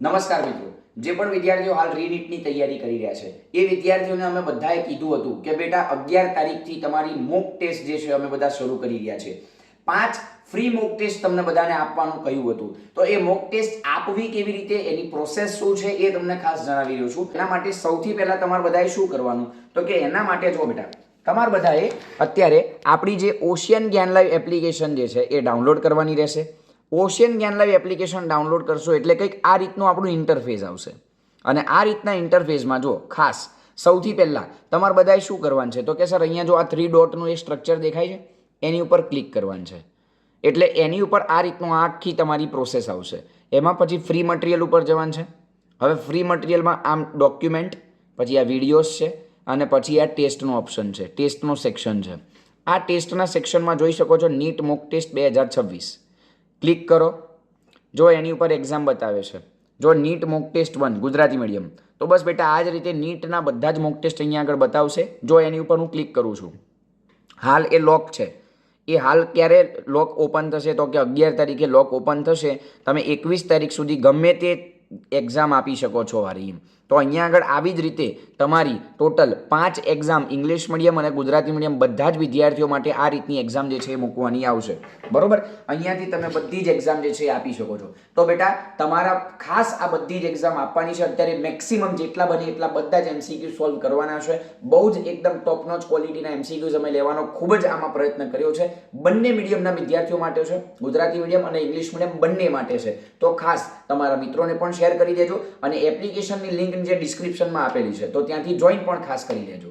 નમસ્કાર મિત્રો, જે પણ વિદ્યાર્થીઓ હાલ રીનીટની તૈયારી કરી રહ્યા છે એ વિદ્યાર્થીઓને અમે બધાએ કીધું હતું કે બેટા 11 તારીખથી તમારી મોક ટેસ્ટ જે છે અમે બધા શરૂ કરી રહ્યા છે. 5 ફ્રી મોક ટેસ્ટ તમને બધાને આપવાનું કહ્યું હતું. તો એ મોક ટેસ્ટ આપવી કેવી રીતે, એની પ્રોસેસ શું છે એ તમને ખાસ જણાવી રહ્યો છું. એના માટે સૌથી પહેલા તમારે બધાએ શું કરવાનું, તો કે એના માટે જો બેટા તમારે બધાએ અત્યારે આપણી જે ઓશિયન જ્ઞાન લાઈવ એપ્લિકેશન જે છે એ ડાઉનલોડ કરવાની રહેશે. ઓશિયન જ્ઞાન લાઈવ એપ્લિકેશન ડાઉનલોડ કરશો એટલે કંઈક આ રીતનું આપણું ઇન્ટરફેસ આવશે. અને આ રીતના ઇન્ટરફેસમાં જો ખાસ સૌથી પહેલાં તમારે બધાએ શું કરવાનું છે, તો કે સર અહીંયા જો આ 3 ડોટનું એ સ્ટ્રક્ચર દેખાય છે એની ઉપર ક્લિક કરવાનું છે. એટલે એની ઉપર આ રીતનું આખી તમારી પ્રોસેસ આવશે. એમાં પછી ફ્રી મટીરિયલ ઉપર જવાનું છે. હવે ફ્રી મટીરિયલમાં આમ ડોક્યુમેન્ટ, પછી આ વિડીયોઝ છે અને પછી આ ટેસ્ટનો ઓપ્શન છે, ટેસ્ટનો સેક્શન છે. આ ટેસ્ટના સેક્શનમાં જોઈ શકો છો નીટ મોક ટેસ્ટ 2026. ક્લિક કરો. જો એની ઉપર એક્ઝામ બતાવે છે, જો NEET mock test 1 Gujarati medium, તો બસ બેટા આ જ રીતે નીટના બધા જ મોક ટેસ્ટ અહીંયા આગળ બતાવશે. જો એની ઉપર હું ક્લિક કરું છું, હાલ એ લોક છે. એ હાલ ક્યારે લોક ઓપન થશે, તો કે 11 તારીખે લોક ઓપન થશે. તમે 21 તારીખ સુધી ગમે તે એક્ઝામ આપી શકો છો વારી. તો અહીંયા આગળ આવી જ રીતે તમારી ટોટલ 5 એક્ઝામ ઇંગ્લિશ મીડિયમ અને ગુજરાતી મીડિયમ બધા જ વિદ્યાર્થીઓ માટે આ રીતની એક્ઝામ જે છે એ મૂકવાની આવશે. બરોબર, અહીંયાથી તમે બધી જ એક્ઝામ જે છે એ આપી શકો છો. તો બેટા તમારા ખાસ આ બધી જ એક્ઝામ આપવાની છે. અત્યારે મેક્સિમમ જેટલા બને એટલા બધા જ એમસીક્યુ સોલ્વ કરવાના છે. બહુ જ એકદમ ટોપ નોચ ક્વોલિટીના એમસીક્યુઝ અમે લેવાનો ખૂબ જ આમાં પ્રયત્ન કર્યો છે. બંને મીડિયમના વિદ્યાર્થીઓ માટે છે, ગુજરાતી મીડિયમ અને ઇંગ્લિશ મીડિયમ બંને માટે છે. તો ખાસ તમારા મિત્રોને પણ શેર કરી દેજો અને એપ્લિકેશનની લિંક જે ડિસ્ક્રિપ્શનમાં આપેલી છે તો ત્યાંથી જોઈન પણ ખાસ કરી લેજો.